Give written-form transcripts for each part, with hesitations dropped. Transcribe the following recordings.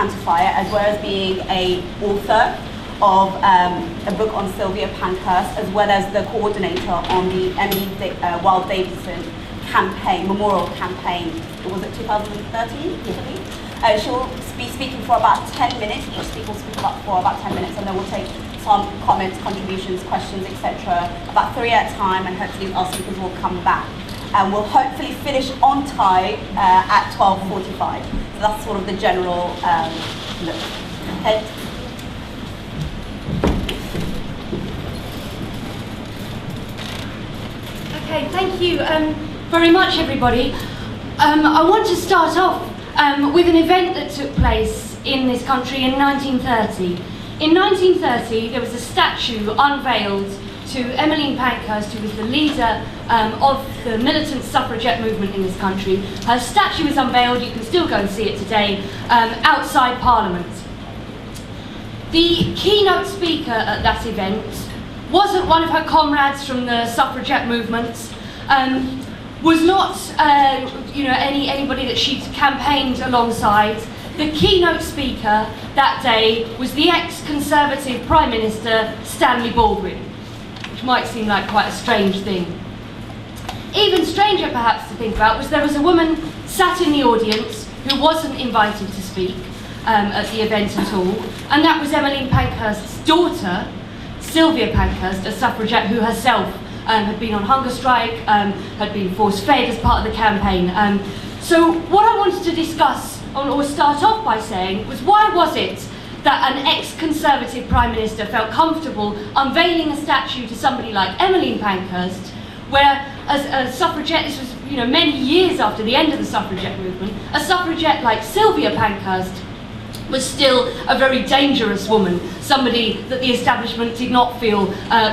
Cantifier, as well as being an author of a book on Sylvia Pankhurst, as well as the coordinator on the Emily Wilde Davidson campaign, memorial campaign. Was it 2013? She'll be speaking for about 10 minutes. Each speaker will speak for about 10 minutes, and then we'll take some comments, contributions, questions, etc. About 3 at a time, and hopefully our speakers will come back. And we'll hopefully finish on time at 12:45. So that's sort of the general look. Okay. Okay, thank you very much, everybody. I want to start off with an event that took place in this country in 1930. In 1930, there was a statue unveiled to Emmeline Pankhurst, who was the leader of the militant suffragette movement in this country. Her statue was unveiled, you can still go and see it today, outside Parliament. The keynote speaker at that event wasn't one of her comrades from the suffragette movement, was not anybody that she'd campaigned alongside. The keynote speaker that day was the ex-Conservative Prime Minister, Stanley Baldwin, which might seem like quite a strange thing. Even stranger, perhaps, to think about was there was a woman sat in the audience who wasn't invited to speak at the event at all, and that was Emmeline Pankhurst's daughter, Sylvia Pankhurst, a suffragette who herself had been on hunger strike, had been force-fed as part of the campaign. So what I wanted to discuss, or start off by saying, was why was it that an ex-Conservative Prime Minister felt comfortable unveiling a statue to somebody like Emmeline Pankhurst, where as a suffragette, this was many years after the end of the suffragette movement, a suffragette like Sylvia Pankhurst was still a very dangerous woman, somebody that the establishment did not feel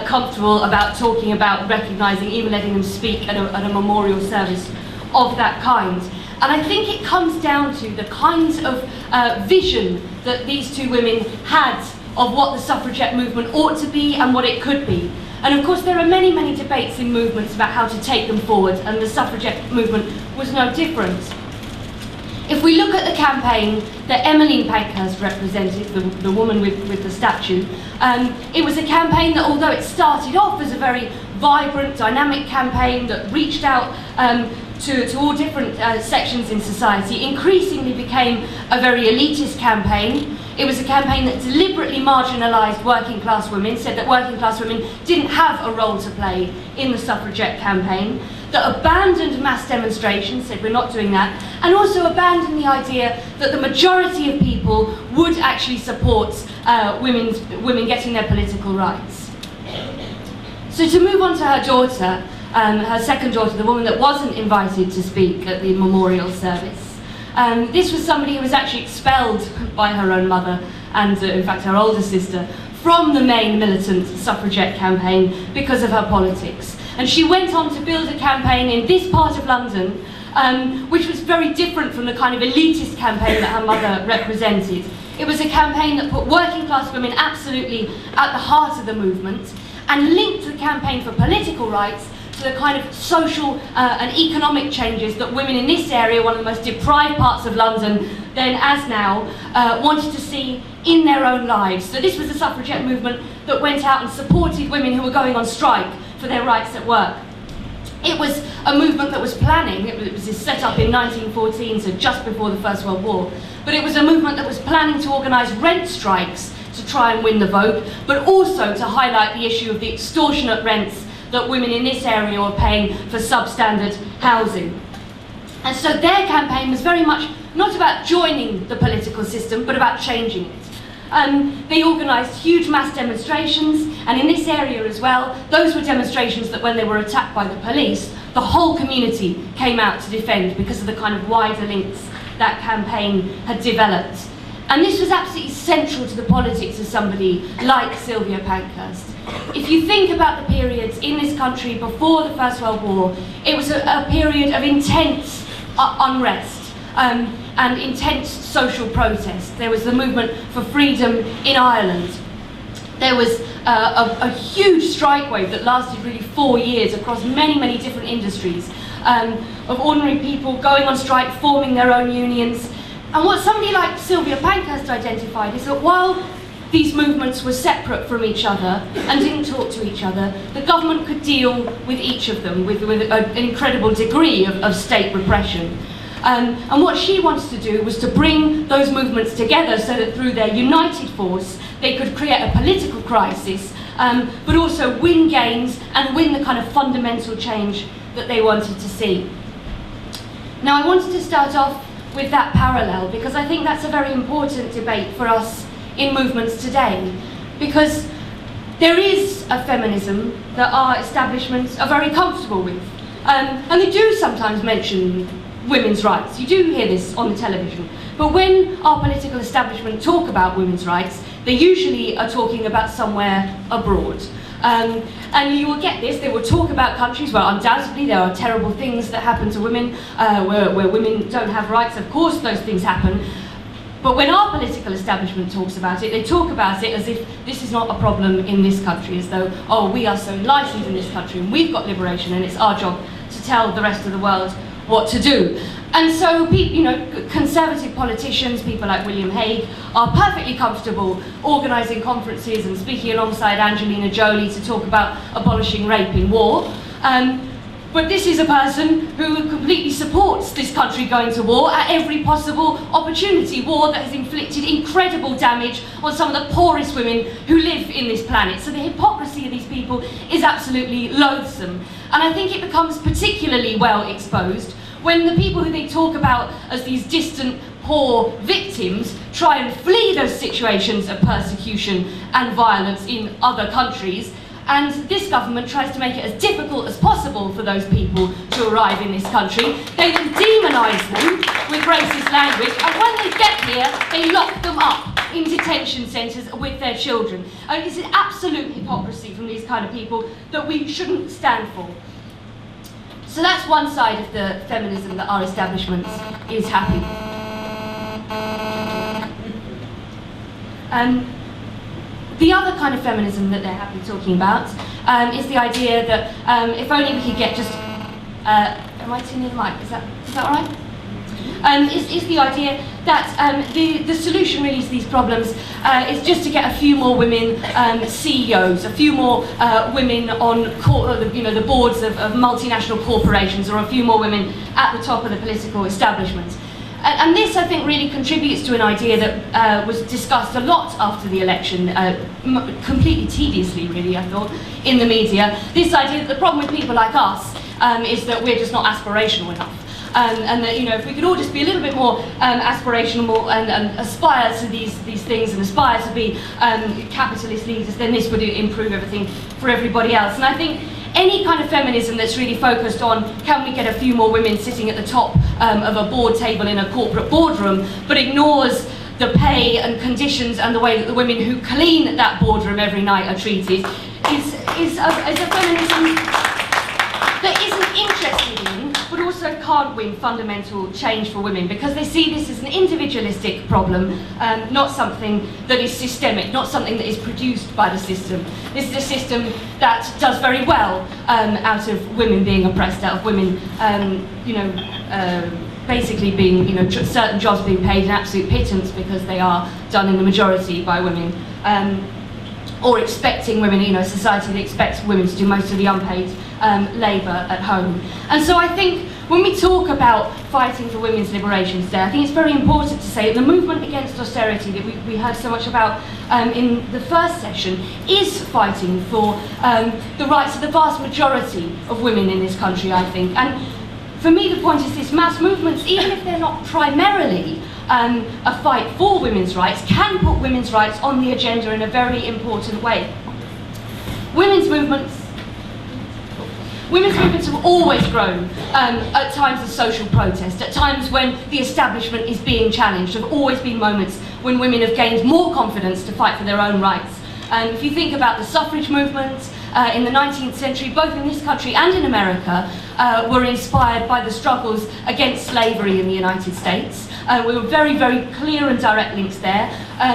comfortable about talking about, recognising, even letting them speak at a memorial service of that kind. And I think it comes down to the kinds of vision that these two women had of what the suffragette movement ought to be and what it could be. And of course there are many, many debates in movements about how to take them forward, and the suffragette movement was no different. If we look at the campaign that Emmeline Pankhurst represented, the woman with the statue, it was a campaign that, although it started off as a very vibrant, dynamic campaign that reached out to all different sections in society, increasingly became a very elitist campaign. It was a campaign that deliberately marginalised working class women, said that working class women didn't have a role to play in the suffragette campaign, that abandoned mass demonstrations, said we're not doing that, and also abandoned the idea that the majority of people would actually support women getting their political rights. So to move on to her daughter, her second daughter, the woman that wasn't invited to speak at the memorial service. This was somebody who was actually expelled by her own mother and, in fact, her older sister from the main militant suffragette campaign because of her politics. And she went on to build a campaign in this part of London, which was very different from the kind of elitist campaign that her mother represented. It was a campaign that put working class women absolutely at the heart of the movement and linked the campaign for political rights to the kind of social and economic changes that women in this area, one of the most deprived parts of London, then as now, wanted to see in their own lives. So this was a suffragette movement that went out and supported women who were going on strike for their rights at work. It was a movement that was planning, it was set up in 1914, so just before the First World War, but it was a movement that was planning to organise rent strikes to try and win the vote, but also to highlight the issue of the extortionate rents that women in this area were paying for substandard housing. And so their campaign was very much not about joining the political system, but about changing it. They organised huge mass demonstrations, and in this area as well, those were demonstrations that when they were attacked by the police, the whole community came out to defend because of the kind of wider links that campaign had developed. And this was absolutely central to the politics of somebody like Sylvia Pankhurst. If you think about the periods in this country before the First World War, it was a period of intense unrest and intense social protest. There was the movement for freedom in Ireland. There was a huge strike wave that lasted really 4 years across many, many different industries, of ordinary people going on strike, forming their own unions, And what somebody like Sylvia Pankhurst identified is that while these movements were separate from each other and didn't talk to each other, the government could deal with each of them with an incredible degree of state repression. And what she wanted to do was to bring those movements together so that through their united force they could create a political crisis, but also win gains and win the kind of fundamental change that they wanted to see. Now, I wanted to start off with that parallel because I think that's a very important debate for us in movements today, because there is a feminism that our establishments are very comfortable with, and they do sometimes mention women's rights. You do hear this on the television, but when our political establishment talk about women's rights, they usually are talking about somewhere abroad. And you will get this, they will talk about countries where undoubtedly there are terrible things that happen to women, where women don't have rights. Of course those things happen. But when our political establishment talks about it, they talk about it as if this is not a problem in this country, as though, oh, we are so enlightened in this country and we've got liberation and it's our job to tell the rest of the world what to do. And so, conservative politicians, people like William Hague, are perfectly comfortable organising conferences and speaking alongside Angelina Jolie to talk about abolishing rape in war. But this is a person who completely supports this country going to war at every possible opportunity, war that has inflicted incredible damage on some of the poorest women who live in this planet. So the hypocrisy of these people is absolutely loathsome. And I think it becomes particularly well exposed when the people who they talk about as these distant, poor victims try and flee those situations of persecution and violence in other countries. And this government tries to make it as difficult as possible for those people to arrive in this country. They then demonise them with racist language, and when they get here, they lock them up in detention centres with their children. It's an absolute hypocrisy from these kind of people that we shouldn't stand for. So that's one side of the feminism that our establishment is happy with. The other kind of feminism that they're happy talking about is the idea that if only we could get just... am I too near the mic? Is that all right? Is the idea that the solution really to these problems is just to get a few more women CEOs, a few more women on the boards of multinational corporations, or a few more women at the top of the political establishment. And this, I think, really contributes to an idea that was discussed a lot after the election, completely tediously, really, I thought, in the media. This idea that the problem with people like us is that we're just not aspirational enough. And that, if we could all just be a little bit more aspirational and aspire to these things and aspire to be capitalist leaders, then this would improve everything for everybody else. And I think any kind of feminism that's really focused on can we get a few more women sitting at the top of a board table in a corporate boardroom, but ignores the pay and conditions and the way that the women who clean that boardroom every night are treated, is a feminism that isn't interested in, but also can't win fundamental change for women, because they see this as an individualistic problem, not something that is systemic, not something that is produced by the system. This is a system that does very well out of women being oppressed, out of women, basically being, certain jobs being paid an absolute pittance because they are done in the majority by women, or expecting women, a society that expects women to do most of the unpaid labour at home. And so I think when we talk about fighting for women's liberation today, I think it's very important to say that the movement against austerity that we heard so much about in the first session is fighting for the rights of the vast majority of women in this country, I think. And for me, the point is this: mass movements, even if they're not primarily a fight for women's rights, can put women's rights on the agenda in a very important way. Women's movements have always grown at times of social protest, at times when the establishment is being challenged. There have always been moments when women have gained more confidence to fight for their own rights. If you think about the suffrage movement in the 19th century, both in this country and in America, were inspired by the struggles against slavery in the United States. We were very, very clear and direct links there.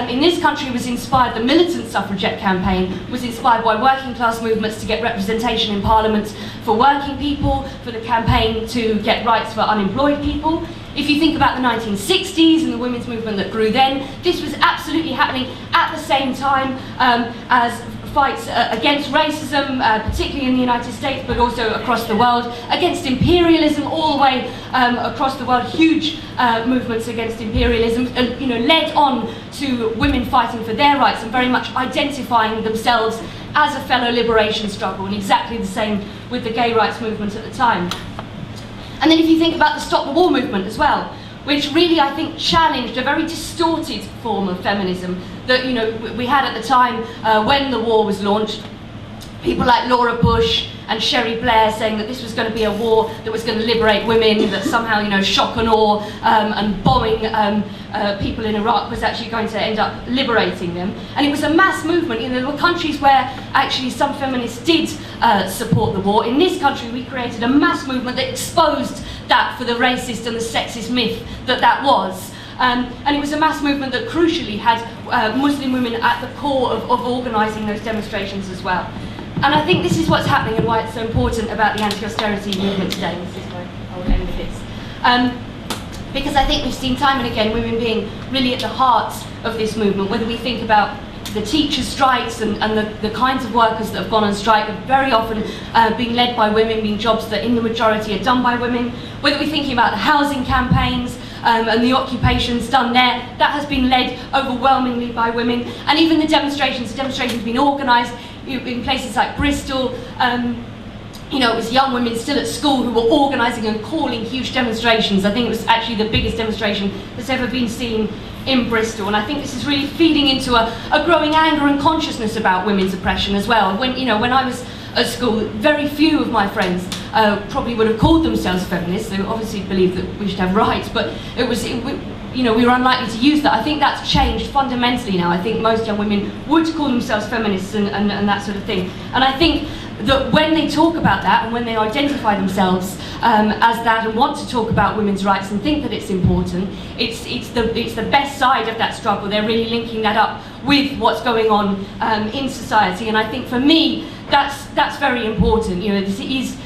In this country, was inspired, the militant suffragette campaign was inspired by working class movements to get representation in Parliament for working people, for the campaign to get rights for unemployed people. If you think about the 1960s and the women's movement that grew then, this was absolutely happening at the same time as fights against racism, particularly in the United States, but also across the world, against imperialism all the way across the world, huge movements against imperialism, and led on to women fighting for their rights and very much identifying themselves as a fellow liberation struggle, and exactly the same with the gay rights movement at the time. And then if you think about the Stop the War movement as well, which really, I think, challenged a very distorted form of feminism that we had at the time when the war was launched. People like Laura Bush and Sherry Blair saying that this was going to be a war that was going to liberate women, that somehow shock and awe and bombing people in Iraq was actually going to end up liberating them. And it was a mass movement. There were countries where actually some feminists did support the war. In this country, we created a mass movement that exposed that for the racist and the sexist myth that was. And it was a mass movement that crucially had Muslim women at the core of organising those demonstrations as well. And I think this is what's happening and why it's so important about the anti-austerity movement today. This is where I will end with this. Because I think we've seen time and again women being really at the heart of this movement, whether we think about the teachers' strikes and the kinds of workers that have gone on strike have very often been led by women, being jobs that in the majority are done by women. Whether we're thinking about the housing campaigns and the occupations done there, that has been led overwhelmingly by women. And even the demonstrations have been organised in places like Bristol. It was young women still at school who were organising and calling huge demonstrations. I think it was actually the biggest demonstration that's ever been seen in Bristol, and I think this is really feeding into a growing anger and consciousness about women's oppression as well. When I was at school, very few of my friends probably would have called themselves feminists. They obviously believed that we should have rights, but we were unlikely to use that. I think that's changed fundamentally now. I think most young women would call themselves feminists and that sort of thing. And I think that when they talk about that and when they identify themselves as that and want to talk about women's rights and think that it's important, it's the best side of that struggle. They're really linking that up with what's going on in society. And I think for me, that's very important. This is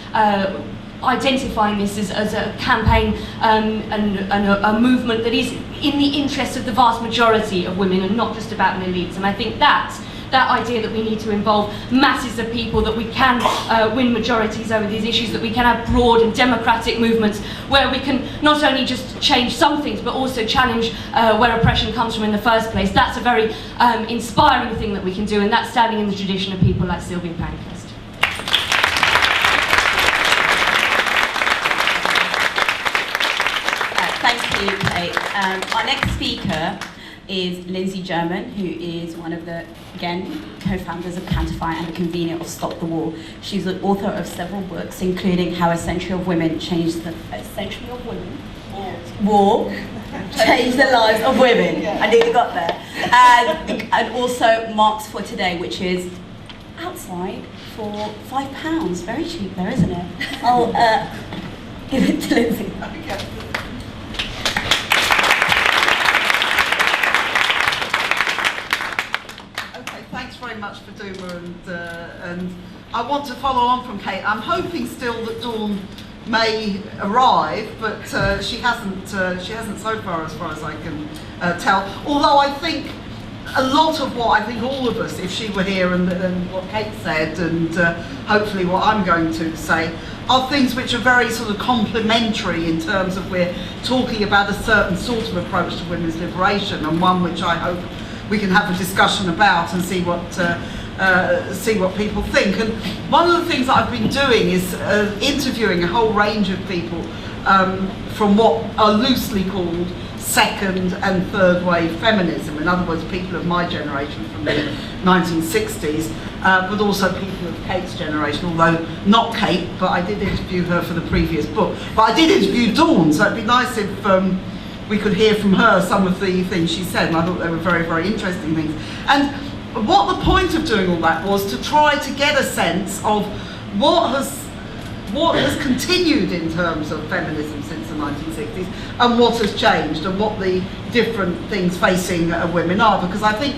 identifying this as a campaign and a movement that is in the interests of the vast majority of women and not just about an elite. And I think that idea that we need to involve masses of people, that we can win majorities over these issues, that we can have broad and democratic movements where we can not only just change some things but also challenge where oppression comes from in the first place. That's a very inspiring thing that we can do, and that's standing in the tradition of people like Sylvia Pankhurst. Thank you, Kate. Our next speaker is Lindsey, who is one of the, again, co-founders of Counterfire and the convener of Stop the War. She's the author of several books, including How a Century of Women Changed the War changed the lives of women. Yeah. I nearly got there. And also Marks for Today, which is outside for £5. Very cheap there, isn't it? I'll give it to Lindsey. Okay. Very much for Duma, and I want to follow on from Kate. I'm hoping still that Dawn may arrive, but she hasn't so far as I can tell. Although I think a lot of what I think all of us, if she were here, and what Kate said, and hopefully what I'm going to say, are things which are very sort of complementary in terms of we're talking about a certain sort of approach to women's liberation, and one which I hope we can have a discussion about and see what people think. And one of the things that I've been doing is interviewing a whole range of people from what are loosely called second and third wave feminism. In other words, people of my generation from the 1960s, but also people of Kate's generation, although not Kate, but I did interview her for the previous book. But I did interview Dawn, so it'd be nice if we could hear from her some of the things she said, and I thought they were very, very interesting things. And what the point of doing all that was to try to get a sense of what has continued in terms of feminism since the 1960s, and what has changed, and what the different things facing women are. Because I think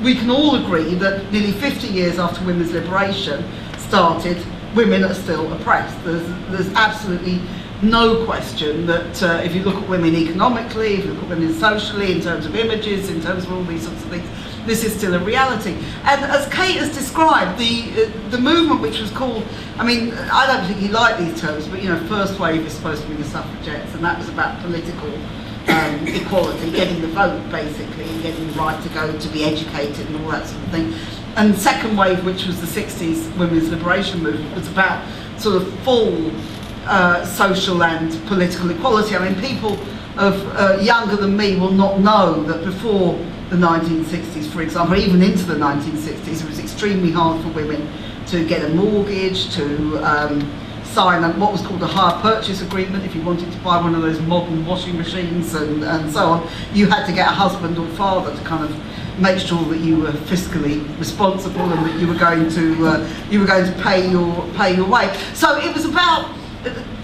we can all agree that nearly 50 years after women's liberation started, women are still oppressed. There's absolutely no question that if you look at women economically, if you look at women socially, in terms of images, in terms of all these sorts of things, this is still a reality. And as Kate has described, the movement which was called, I mean, I don't think he liked these terms, but first wave is supposed to be the suffragettes, and that was about political equality, getting the vote basically, and getting the right to go to be educated and all that sort of thing. And second wave, which was the 60s women's liberation movement, was about sort of full social and political equality. I mean, people of younger than me will not know that before the 1960s, for example, even into the 1960s, it was extremely hard for women to get a mortgage, to sign what was called a hire purchase agreement. If you wanted to buy one of those modern washing machines and so on, you had to get a husband or father to kind of make sure that you were fiscally responsible and that you were going to pay your way. So it was about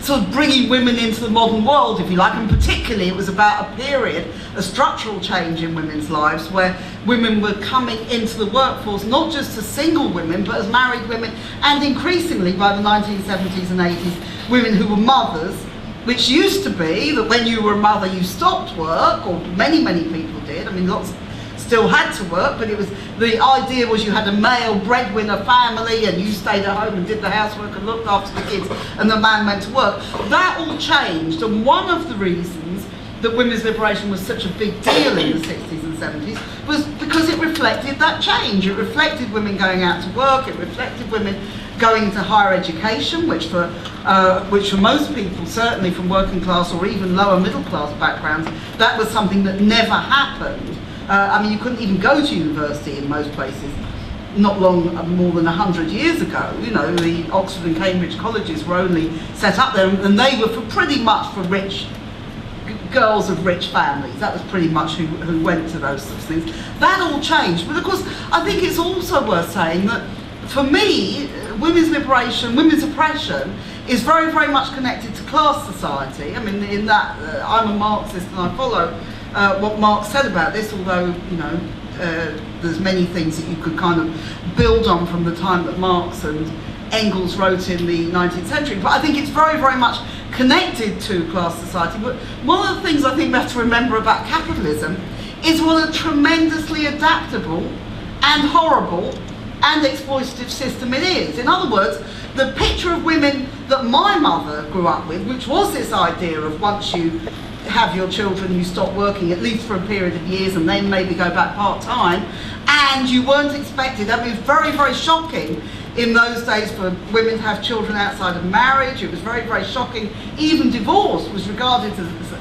sort of bringing women into the modern world, if you like, and particularly it was about a period, a structural change in women's lives where women were coming into the workforce, not just as single women, but as married women, and increasingly by the 1970s and 80s, women who were mothers, which used to be that when you were a mother you stopped work, or many people did. I mean, lots still had to work, but it was, the idea was you had a male breadwinner family and you stayed at home and did the housework and looked after the kids, and the man went to work. That all changed, and one of the reasons that women's liberation was such a big deal in the 60s and 70s was because it reflected that change. It reflected women going out to work, it reflected women going into higher education, which for most people, certainly from working class or even lower middle class backgrounds, that was something that never happened. I mean, you couldn't even go to university in most places not more than 100 years ago. The Oxford and Cambridge colleges were only set up there, and they were pretty much for rich girls of rich families. That was pretty much who went to those sorts of things. That all changed, but of course I think it's also worth saying that for me, women's liberation, women's oppression is very much connected to class society. I mean, in that I'm a Marxist and I follow what Marx said about this, although there's many things that you could kind of build on from the time that Marx and Engels wrote in the 19th century, but I think it's very much connected to class society. But one of the things I think we have to remember about capitalism is what a tremendously adaptable and horrible and exploitative system it is. In other words, the picture of women that my mother grew up with, which was this idea of once you have your children, you stop working at least for a period of years and then maybe go back part-time, and you weren't expected. I mean, it was very shocking in those days for women to have children outside of marriage. It was very shocking. Even divorce was regarded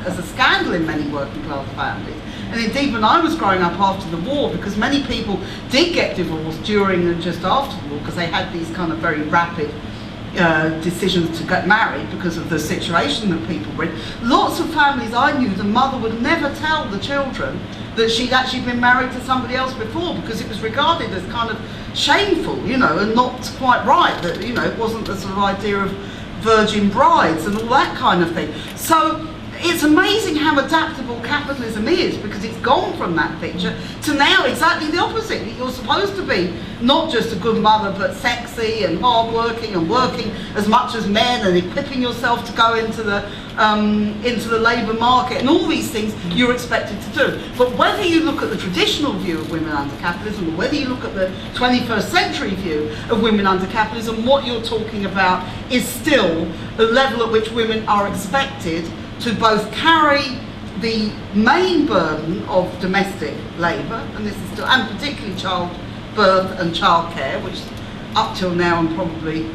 as a scandal in many working class families. And indeed, when I was growing up after the war, because many people did get divorced during and just after the war, because they had these kind of very rapid decisions to get married because of the situation that people were in. Lots of families I knew, the mother would never tell the children that she'd actually been married to somebody else before, because it was regarded as kind of shameful, and not quite right, that, it wasn't the sort of idea of virgin brides and all that kind of thing. So it's amazing how adaptable capitalism is, because it's gone from that picture to now exactly the opposite. You're supposed to be not just a good mother, but sexy and hardworking and working as much as men and equipping yourself to go into the labour market, and all these things you're expected to do. But whether you look at the traditional view of women under capitalism, or whether you look at the 21st century view of women under capitalism, what you're talking about is still the level at which women are expected to both carry the main burden of domestic labour, and this is still, and particularly childbirth and childcare, which up till now and probably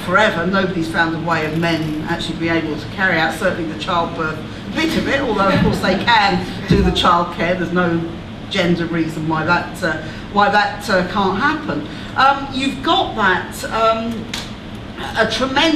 forever, nobody's found a way of men actually being able to carry out certainly the childbirth bit of it, although of course they can do the childcare. There's no gender reason why that can't happen. You've got that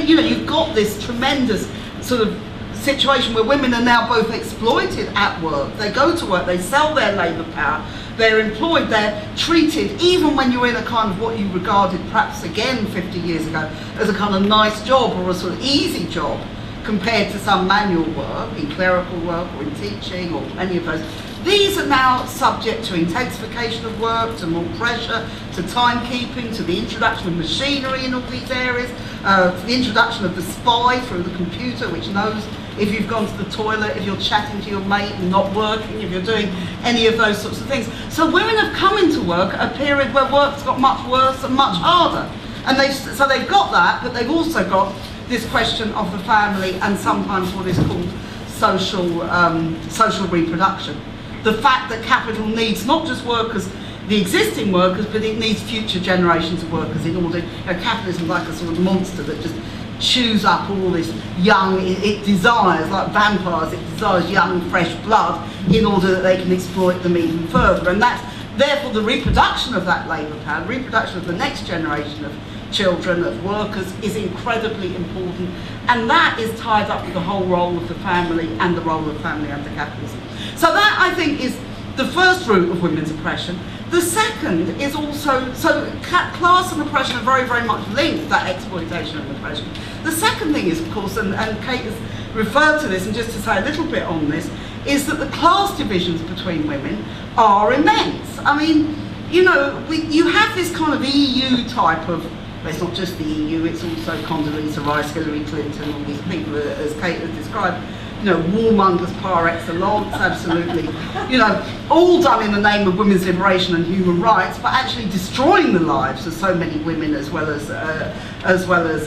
you've got this tremendous sort of situation where women are now both exploited at work. They go to work, they sell their labour power, they're employed, they're treated, even when you're in a kind of what you regarded perhaps again 50 years ago as a kind of nice job or a sort of easy job compared to some manual work, in clerical work or in teaching or any of those. These are now subject to intensification of work, to more pressure, to timekeeping, to the introduction of machinery in all these areas, to the introduction of the spy through the computer, which knows if you've gone to the toilet, if you're chatting to your mate and not working, if you're doing any of those sorts of things. So women have come into work at a period where work's got much worse and much harder. And they've got that, but they've also got this question of the family and sometimes what is called social reproduction. The fact that capital needs not just workers, the existing workers, but it needs future generations of workers in order, capitalism is like a sort of monster that just chews up all this young, it desires, like vampires, it desires young, fresh blood in order that they can exploit them even further. And that's, therefore, the reproduction of that labour power, reproduction of the next generation of children, of workers, is incredibly important. And that is tied up with the whole role of the family and the role of family under capitalism. So that, I think, is the first root of women's oppression. The second is also, so class and oppression are very, very much linked, that exploitation and oppression. The second thing is, of course, and Kate has referred to this, and just to say a little bit on this, is that the class divisions between women are immense. I mean, you know, you have this kind of EU type of, well, it's not just the EU, it's also Condoleezza Rice, Hillary Clinton, all these people, as Kate has described, you know, warmongers par excellence, absolutely, you know, all done in the name of women's liberation and human rights, but actually destroying the lives of so many women as well as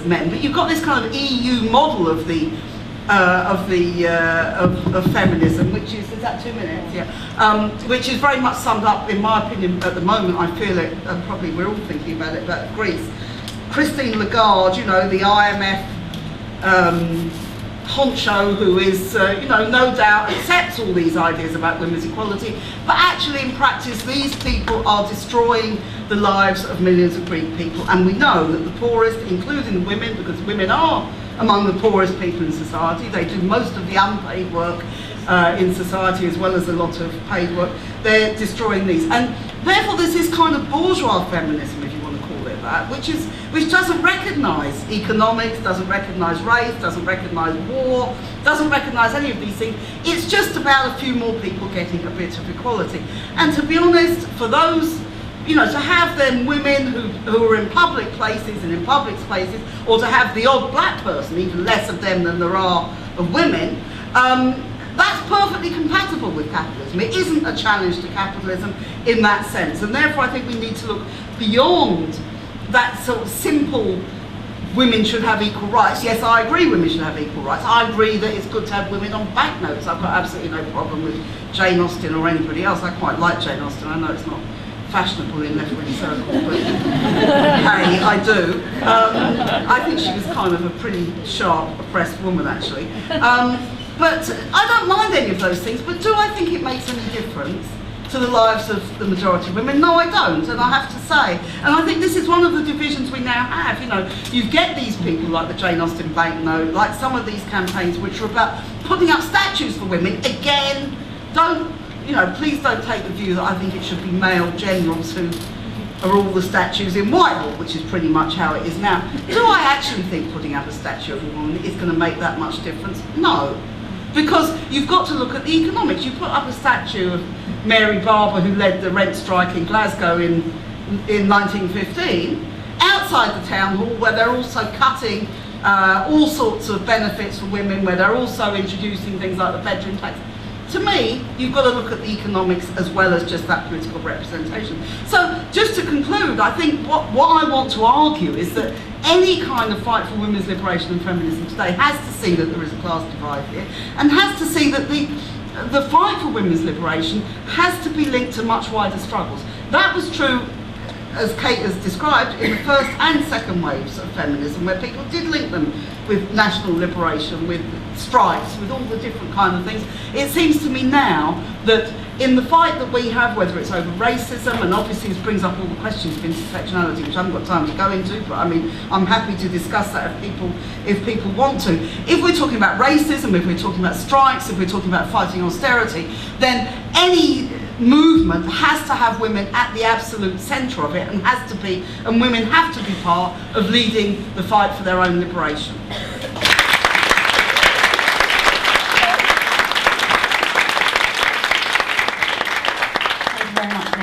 men. But you've got this kind of EU model of feminism, which is that 2 minutes? Yeah, which is very much summed up, in my opinion, at the moment. I feel it, and probably we're all thinking about it, about Greece. Christine Lagarde, you know, the IMF honcho, who is, you know, no doubt accepts all these ideas about women's equality, but actually in practice these people are destroying the lives of millions of Greek people. And we know that the poorest, including women, because women are among the poorest people in society, they do most of the unpaid work in society as well as a lot of paid work, they're destroying these. And therefore there's this kind of bourgeois feminism, if you want to call it that, which doesn't recognise economics, doesn't recognise race, doesn't recognise war, doesn't recognise any of these things. It's just about a few more people getting a bit of equality. And to be honest, for those, you know, to have then women who are in public places and in public spaces, or to have the odd black person, even less of them than there are of women, that's perfectly compatible with capitalism. It isn't a challenge to capitalism in that sense. And therefore I think we need to look beyond that sort of simple women should have equal rights. Yes, I agree women should have equal rights. I agree that it's good to have women on banknotes. I've got absolutely no problem with Jane Austen or anybody else. I quite like Jane Austen. I know it's not fashionable in left-wing circles, but hey, I do. I think she was kind of a pretty sharp, oppressed woman, actually. But I don't mind any of those things, but do I think it makes any difference to the lives of the majority of women? No, I don't, and I have to say. And I think this is one of the divisions we now have. You know, you get these people like the Jane Austen banknote, like some of these campaigns which are about putting up statues for women. Again, please don't take the view that I think it should be male generals who are all the statues in Whitehall, which is pretty much how it is now. Do I actually think putting up a statue of a woman is going to make that much difference? No. Because you've got to look at the economics. You put up a statue of Mary Barber, who led the rent strike in Glasgow in 1915, outside the town hall, where they're also cutting all sorts of benefits for women, where they're also introducing things like the bedroom tax. To me, you've got to look at the economics as well as just that political representation. So, just to conclude, I think what I want to argue is that any kind of fight for women's liberation and feminism today has to see that there is a class divide here, and has to see that the fight for women's liberation has to be linked to much wider struggles. That was true, as Kate has described, in the first and second waves of feminism, where people did link them with national liberation, with strikes, with all the different kind of things. It seems to me now that in the fight that we have, whether it's over racism, and obviously this brings up all the questions of intersectionality, which I haven't got time to go into, but I mean, I'm happy to discuss that if people want to. If we're talking about racism, if we're talking about strikes, if we're talking about fighting austerity, then any movement has to have women at the absolute centre of it, and women have to be part of leading the fight for their own liberation.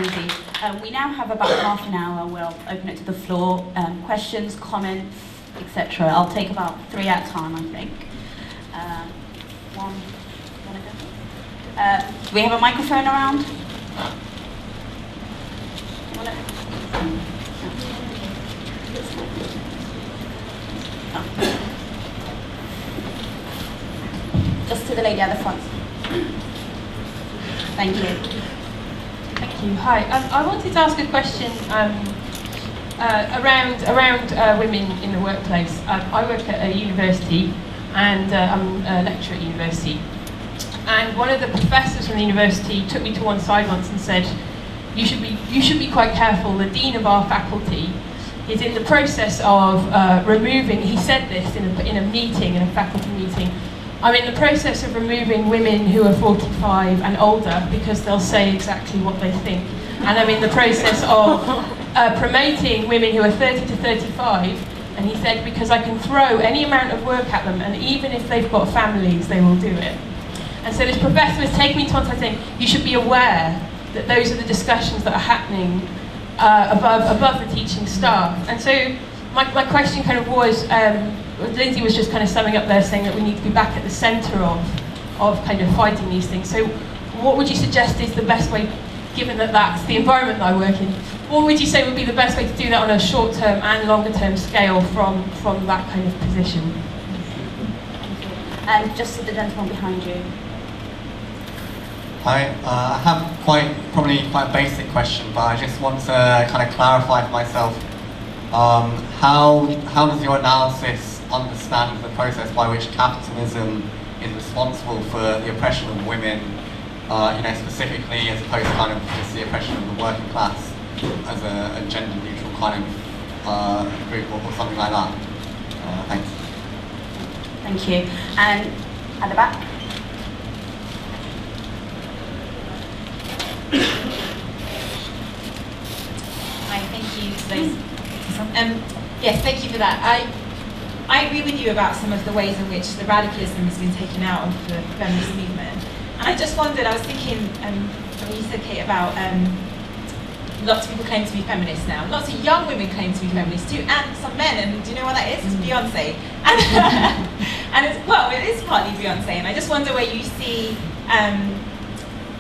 Lindsey. We now have about half an hour. We'll open it to the floor. Questions, comments, etc. I'll take about 3 at a time, I think. Do we have a microphone around? Just to the lady at the front. Thank you. Thank you. Hi. I wanted to ask a question around women in the workplace. I work at a university, and I'm a lecturer at university. And one of the professors from the university took me to one side once and said, "You should be quite careful. The dean of our faculty is in the process of removing." He said this in a meeting, in a faculty meeting. "I'm in the process of removing women who are 45 and older because they'll say exactly what they think. And I'm in the process of promoting women who are 30 to 35." And he said, "Because I can throw any amount of work at them, and even if they've got families, they will do it." And so this professor was taking me to one side saying, "You should be aware that those are the discussions that are happening above the teaching staff." And so my question kind of was, Lindsey was just kind of summing up there saying that we need to be back at the centre of kind of fighting these things. So what would you suggest is the best way, given that that's the environment that I work in, what would you say would be the best way to do that on a short-term and longer-term scale from that kind of position? And just to the gentleman behind you. I have probably quite a basic question, but I just want to kind of clarify for myself. How does your analysis understand the process by which capitalism is responsible for the oppression of women, specifically as opposed to kind of just the oppression of the working class as a gender-neutral kind of group or something like that? Thanks. Thank you. And at the back. Hi, thank you. Yes, thank you for that. I agree with you about some of the ways in which the radicalism has been taken out of the feminist movement. And I just wondered, I was thinking, when you said, Kate, about lots of people claim to be feminists now. Lots of young women claim to be feminists too, and some men, and do you know what that is? It's Beyonce. And it is partly Beyonce, and I just wonder where you see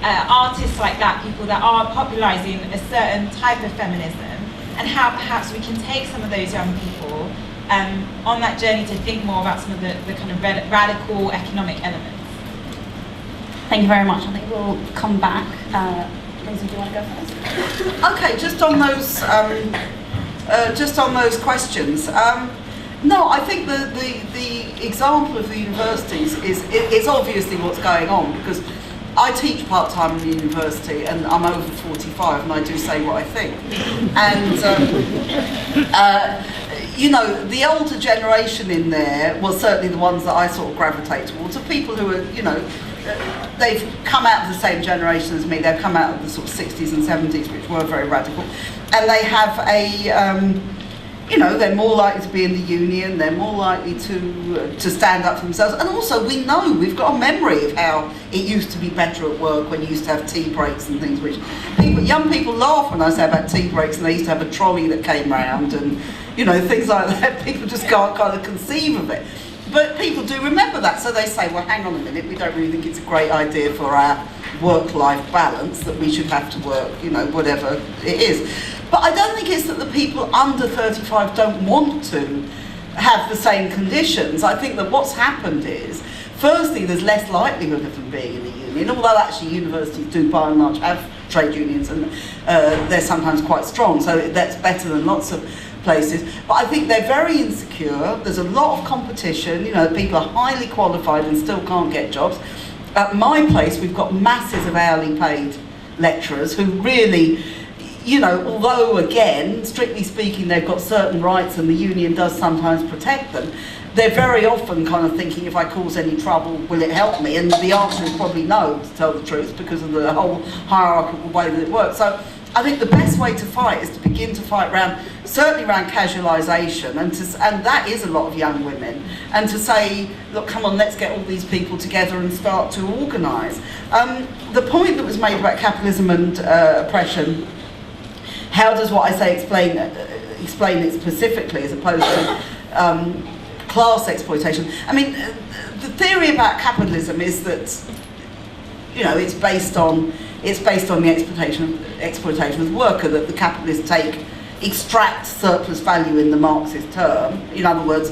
artists like that, people that are popularising a certain type of feminism, and how perhaps we can take some of those young people on that journey to think more about some of the kind of radical economic elements. Thank you very much. I think we'll come back. Lindsey, do you want to go first? Okay, just on those questions. No, I think the example of the universities is obviously what's going on, because I teach part-time in the university and I'm over 45 and I do say what I think. And, the older generation in there, well, certainly the ones that I sort of gravitate towards, are people who are, they've come out of the same generation as me. They've come out of the sort of 60s and 70s, which were very radical. And they have they're more likely to be in the union, they're more likely to stand up for themselves. And also, we know, we've got a memory of how it used to be better at work when you used to have tea breaks and things, which young people laugh when I say about tea breaks, and they used to have a trolley that came round and, things like that. People just can't kind of conceive of it. But people do remember that, so they say, well, hang on a minute, we don't really think it's a great idea for our work-life balance that we should have to work, whatever it is. But I don't think it's that the people under 35 don't want to have the same conditions. I think that what's happened is, firstly, there's less likelihood of them being in a union, although actually universities do by and large have trade unions, and they're sometimes quite strong, so that's better than lots of places. But I think they're very insecure. There's a lot of competition. People are highly qualified and still can't get jobs. At my place, we've got masses of hourly paid lecturers who really, although again, strictly speaking, they've got certain rights and the union does sometimes protect them, they're very often kind of thinking, if I cause any trouble, will it help me? And the answer is probably no, to tell the truth, because of the whole hierarchical way that it works. So I think the best way to fight is to begin to fight certainly around casualisation, and that is a lot of young women, and to say, look, come on, let's get all these people together and start to organise. The point that was made about capitalism and oppression, how does what I say explain it specifically as opposed to class exploitation? I mean, the theory about capitalism is that, you know, it's based on the exploitation of the worker, that the capitalists extract surplus value in the Marxist term. In other words,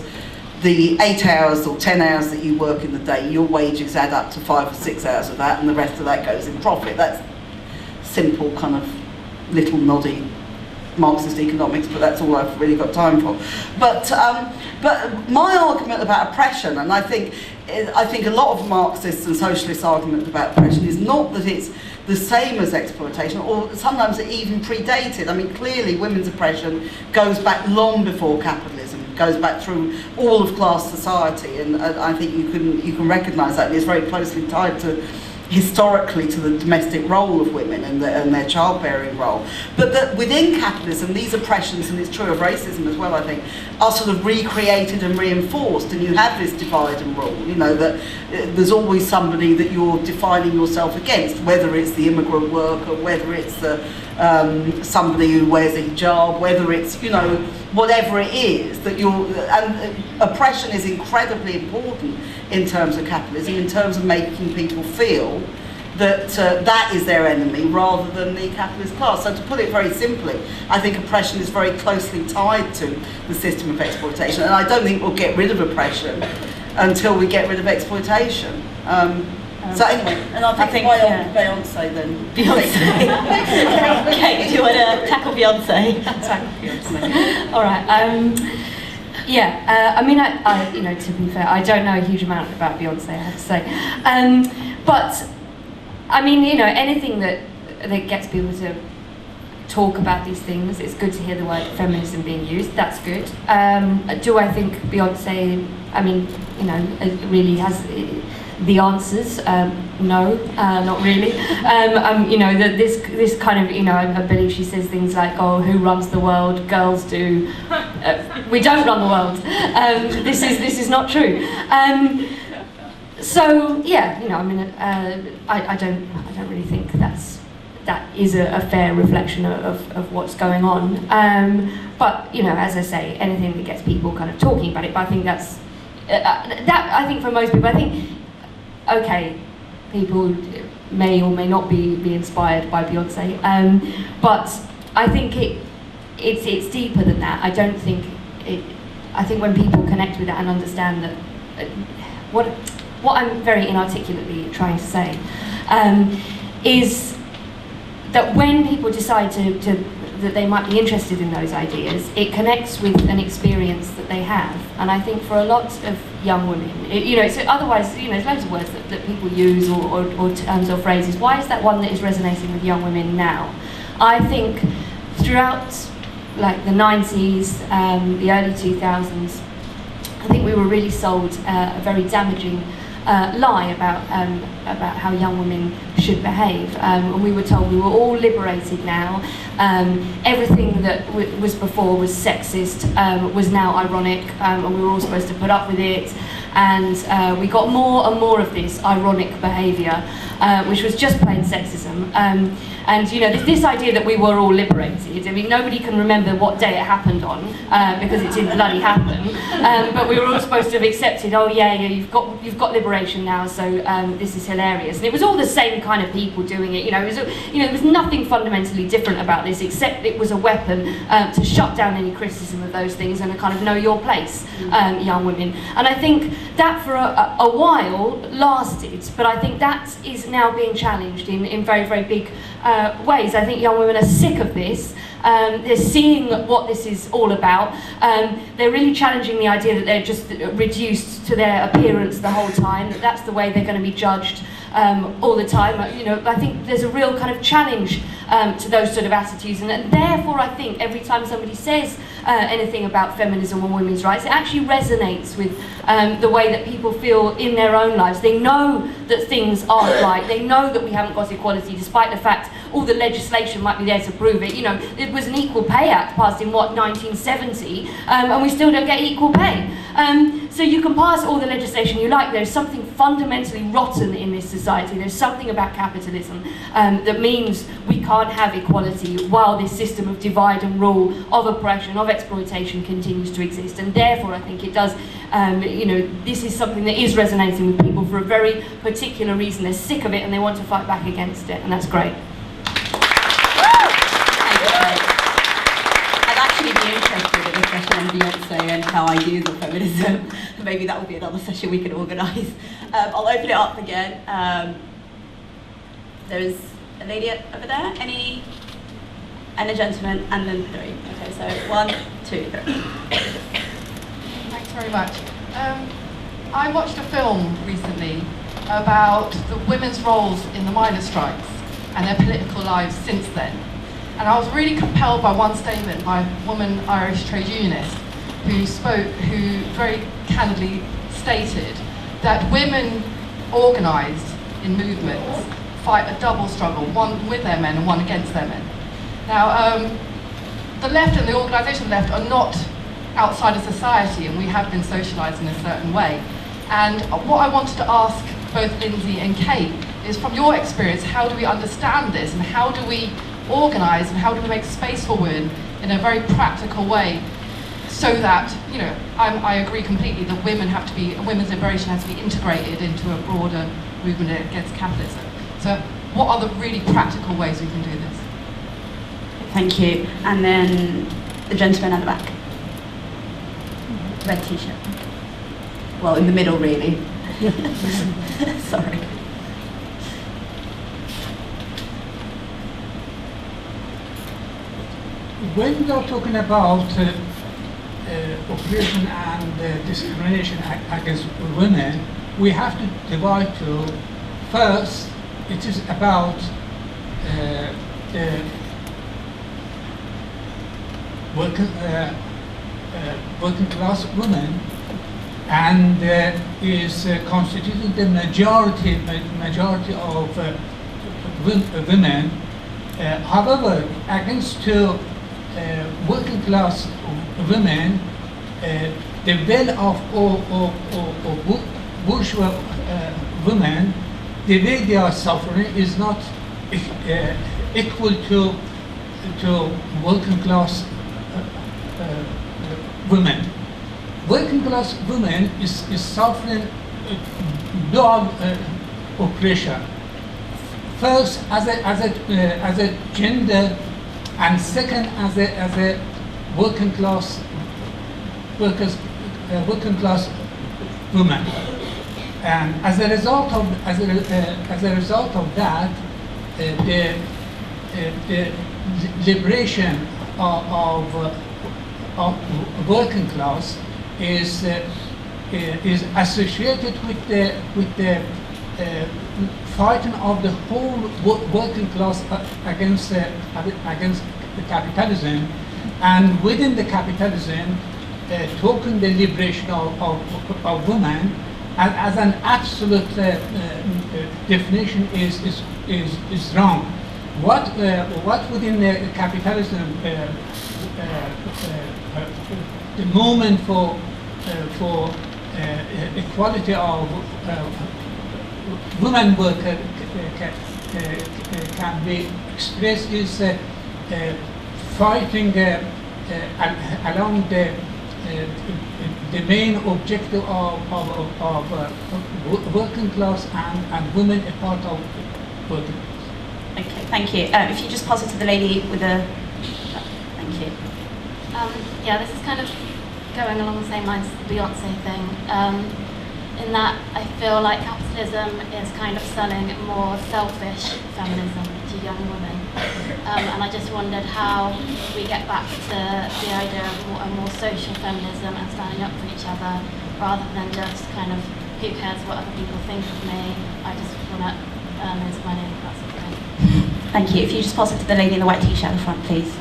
the 8 hours or 10 hours that you work in the day, your wages add up to 5 or 6 hours of that, and the rest of that goes in profit. That's simple, kind of little noddy Marxist economics, but that's all I've really got time for. But my argument about oppression, and I think a lot of Marxists and socialist argument about oppression is not that it's the same as exploitation, or sometimes it even predated. I mean, clearly women's oppression goes back long before capitalism, goes back through all of class society, and I think you can recognise that, and it's very closely tied to historically to the domestic role of women and their childbearing role. But that within capitalism, these oppressions, and it's true of racism as well, I think, are sort of recreated and reinforced, and you have this divide and rule, you know, that there's always somebody that you're defining yourself against, whether it's the immigrant worker, whether it's somebody who wears a hijab, whether it's, you know, whatever it is that and oppression is incredibly important in terms of capitalism, in terms of making people feel that that is their enemy rather than the capitalist class. So to put it very simply, I think oppression is very closely tied to the system of exploitation, and I don't think we'll get rid of oppression until we get rid of exploitation. So anyway, and I think Beyonce then. Beyonce. Kate, do you want to tackle Beyonce? Tackle Beyonce. All right. I mean, I, you know, to be fair, I don't know a huge amount about Beyonce, I have to say. But I mean, you know, anything that gets people to talk about these things, it's good to hear the word feminism being used. That's good. Do I think Beyonce, I mean, you know, really has the answers? No, not really. You know, this kind of, you know, I believe she says things like, "Oh, who runs the world? Girls do." We don't run the world. This is not true. So yeah, you know, I mean, I don't really think that is a fair reflection of what's going on. But you know, as I say, anything that gets people kind of talking about it. But I think that I think for most people, I think, okay, people may or may not be inspired by Beyonce, but I think it's deeper than that. I don't think I think when people connect with that and understand that what I'm very inarticulately trying to say is that when people decide that they might be interested in those ideas, it connects with an experience that they have. And I think for a lot of young women, you know, so otherwise, you know, there's loads of words that people use or terms or phrases. Why is that one that is resonating with young women now? I think throughout like the 90s, the early 2000s, I think we were really sold a very damaging lie about how young women should behave, and we were told we were all liberated now. Everything that was before was sexist, was now ironic, and we were all supposed to put up with it. And we got more and more of this ironic behaviour, which was just plain sexism. And you know, this idea that we were all liberated, I mean, nobody can remember what day it happened on, because it didn't bloody happen. But we were all supposed to have accepted, oh yeah, you've got liberation now, so this is hilarious. And it was all the same kind of people doing it. You know, there was nothing fundamentally different about this, except it was a weapon to shut down any criticism of those things and a kind of know your place, young women. And I think that for a while lasted, but I think that is now being challenged in very, very big ways. I think young women are sick of this. They're seeing what this is all about. They're really challenging the idea that they're just reduced to their appearance the whole time, that that's the way they're going to be judged all the time. You know, I think there's a real kind of challenge to those sort of attitudes, and therefore I think every time somebody says anything about feminism or women's rights, it actually resonates with the way that people feel in their own lives. They know that things aren't right. They know that we haven't got equality, despite the fact all the legislation might be there to prove it. You know, it was an Equal Pay Act passed in, what, 1970, and we still don't get equal pay. So you can pass all the legislation you like, there's something fundamentally rotten in this society. There's something about capitalism that means we can't have equality while this system of divide and rule, of oppression, of exploitation continues to exist. And therefore I think it does, you know, this is something that is resonating with people for a very particular reason. They're sick of it and they want to fight back against it, and that's great. On Beyonce and her ideas of feminism. Maybe that will be another session we can organise. I'll open it up again. There's a lady over there, and a gentleman, and then three. Okay, so 1, 2, 3. Thanks very much. I watched a film recently about the women's roles in the miners' strikes and their political lives since then. And I was really compelled by one statement by a woman Irish trade unionist who very candidly stated that women organised in movements fight a double struggle, one with their men and one against their men. Now, the left and the organisation left are not outside of society, and we have been socialised in a certain way. And what I wanted to ask both Lindsey and Kate is, from your experience, how do we understand this, and how do we organise, and how do we make space for women in a very practical way, so that, you know, I agree completely that women's liberation has to be integrated into a broader movement against capitalism. So what are the really practical ways we can do this? Thank you. And then the gentleman at the back. Red t-shirt. Well, in the middle, really. Sorry. When we are talking about oppression and discrimination against women, we have to divide to, first, it is about the working class women, and is constituting the majority of women. However, against working class women, the will of bourgeois women, the way they are suffering is not equal to working class women. Working class women is suffering double oppression. First, as a gender, and second, as a working class woman. And as a result of that, the liberation of working class is associated with the fighting of the whole working class against the capitalism, and within the capitalism, talking the liberation of women as an absolute definition is wrong. What within the capitalism, the movement for equality of women worker can be expressed is fighting along the main objective of working class and women a part of working class. Okay, thank you. If you just pass it to the lady with the... Thank you. Yeah, this is kind of going along the same lines as the Beyonce thing, in that I feel like capitalism is kind of selling more selfish feminism to young women. And I just wondered how we get back to the idea of a more social feminism and standing up for each other, rather than just kind of, who cares what other people think of me, I just want to earn loads of money, that's okay. Thank you. If you just pass it to the lady in the white t-shirt at the front, please.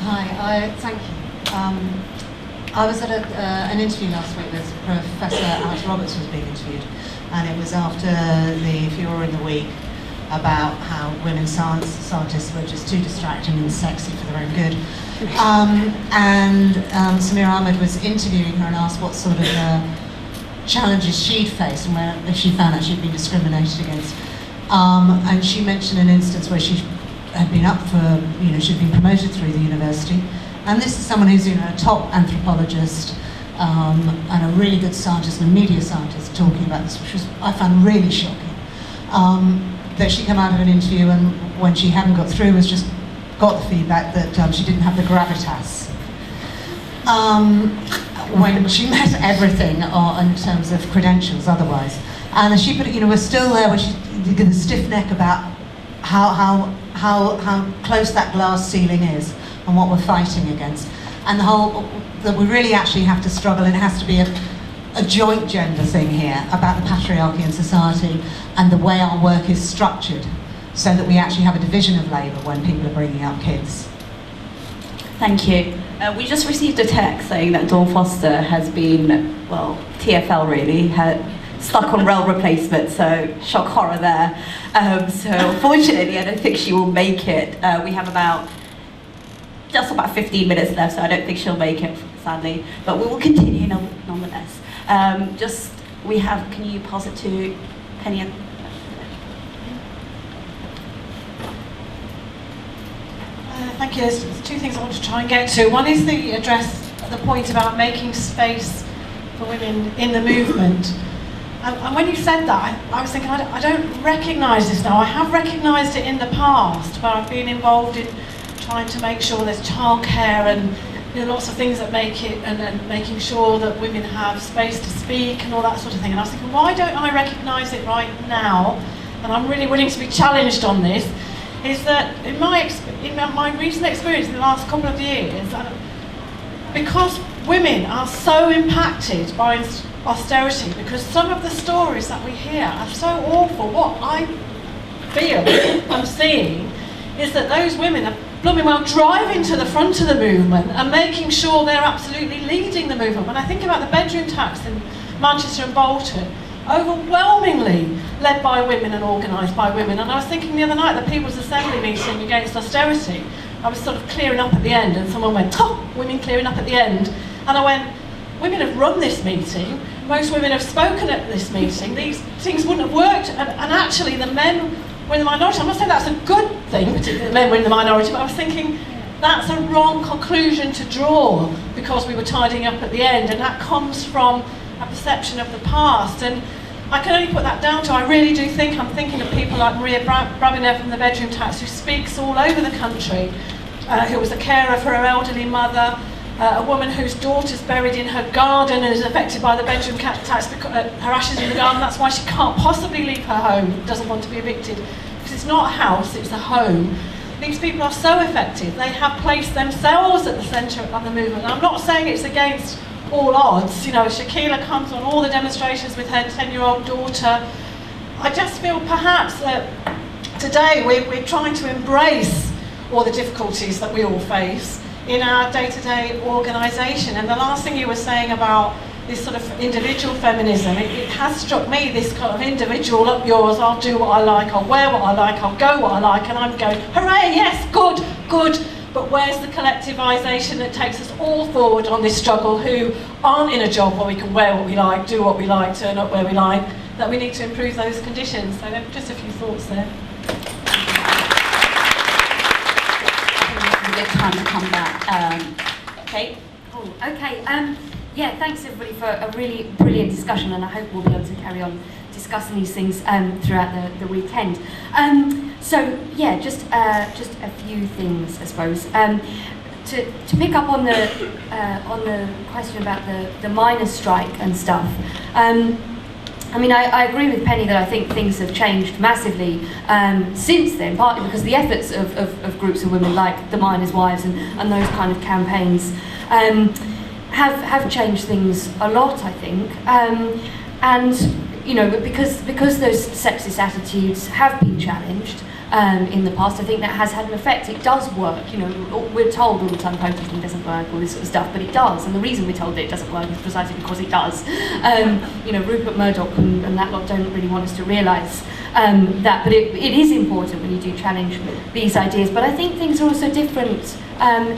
Hi, thank you. I was at an interview last week with Professor Alex Roberts was being interviewed, and it was after the furore in the week about how women scientists were just too distracting and sexy for their own good. Samir Ahmed was interviewing her and asked what sort of challenges she'd faced and where she found out she'd been discriminated against. And she mentioned an instance where she had been up for, she'd been promoted through the university. And this is someone who's, a top anthropologist and a really good scientist and a media scientist talking about this, which I found really shocking. That she came out of an interview and when she hadn't got through was just got the feedback that she didn't have the gravitas. When she met everything in terms of credentials otherwise. And she put it, we're still there where she did a stiff neck about how close that glass ceiling is and what we're fighting against. And that we really actually have to struggle, and it has to be a joint gender thing here about the patriarchy in society and the way our work is structured so that we actually have a division of labour when people are bringing up kids. Thank you. We just received a text saying that Dawn Foster has been, TFL really, stuck on rail replacement, so shock horror there. So unfortunately, I don't think she will make it. We have just about 15 minutes left, so I don't think she'll make it, sadly. But we will continue nonetheless. Can you pass it to Penny? Thank you. There's two things I want to try and get to. One is the point about making space for women in the movement. And when you said that, I was thinking, I don't recognise this now. I have recognised it in the past, where I've been involved in trying to make sure there's childcare and lots of things that make it, and making sure that women have space to speak and all that sort of thing. And I was thinking, why don't I recognise it right now? And I'm really willing to be challenged on this. Is that in my recent experience in the last couple of years, because women are so impacted by austerity, because some of the stories that we hear are so awful, what I feel I'm seeing is that those women are blooming well driving to the front of the movement and making sure they're absolutely leading the movement. When I think about the bedroom tax in Manchester and Bolton, overwhelmingly led by women and organised by women. And I was thinking the other night at the People's Assembly meeting against austerity, I was sort of clearing up at the end, and someone went, women clearing up at the end. And I went, women have run this meeting, most women have spoken at this meeting, these things wouldn't have worked, and actually the men were in the minority. I'm not saying that's a good thing, particularly the men were in the minority, but I was thinking that's a wrong conclusion to draw because we were tidying up at the end, and that comes from a perception of the past. And I can only put that down to, I really do think, I'm thinking of people like Maria Brabinev from the Bedroom Tax, who speaks all over the country, who was a carer for her elderly mother, a woman whose daughter's buried in her garden and is affected by the bedroom tax, because her ashes in the garden. That's why she can't possibly leave her home, doesn't want to be evicted, because it's not a house, it's a home. These people are so effective. They have placed themselves at the centre of the movement. And I'm not saying it's against all odds. Shakila comes on all the demonstrations with her 10-year-old daughter. I just feel perhaps that today we're trying to embrace all the difficulties that we all face in our day-to-day organisation. And the last thing you were saying about this sort of individual feminism, it has struck me, this kind of individual, up yours, I'll do what I like, I'll wear what I like, I'll go what I like, and I'm going, hooray, yes, good, good. But where's the collectivisation that takes us all forward on this struggle, who aren't in a job where we can wear what we like, do what we like, turn up where we like, that we need to improve those conditions. So just a few thoughts there. Good time to come back. Kate? Oh, okay. Yeah, thanks everybody for a really brilliant discussion, and I hope we'll be able to carry on discussing these things throughout the weekend. So yeah, just a few things, I suppose. To pick up on the question about the miners' strike and stuff. I mean, I agree with Penny that I think things have changed massively since then, partly because the efforts of groups of women like the Miners' Wives and those kind of campaigns have changed things a lot, I think. And because those sexist attitudes have been challenged, in the past. I think that has had an effect. It does work. You know, we're told all the time protesting doesn't work, all this sort of stuff, but it does. And the reason we're told that it doesn't work is precisely because it does. You know, Rupert Murdoch and that lot don't really want us to realise that. But it is important when you do challenge these ideas. But I think things are also different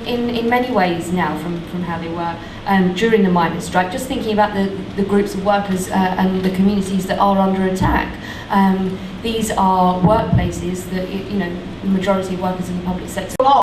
in many ways now from how they were during the miners' strike. Just thinking about the groups of workers and the communities that are under attack. These are workplaces that, you know, the majority of workers in the public sector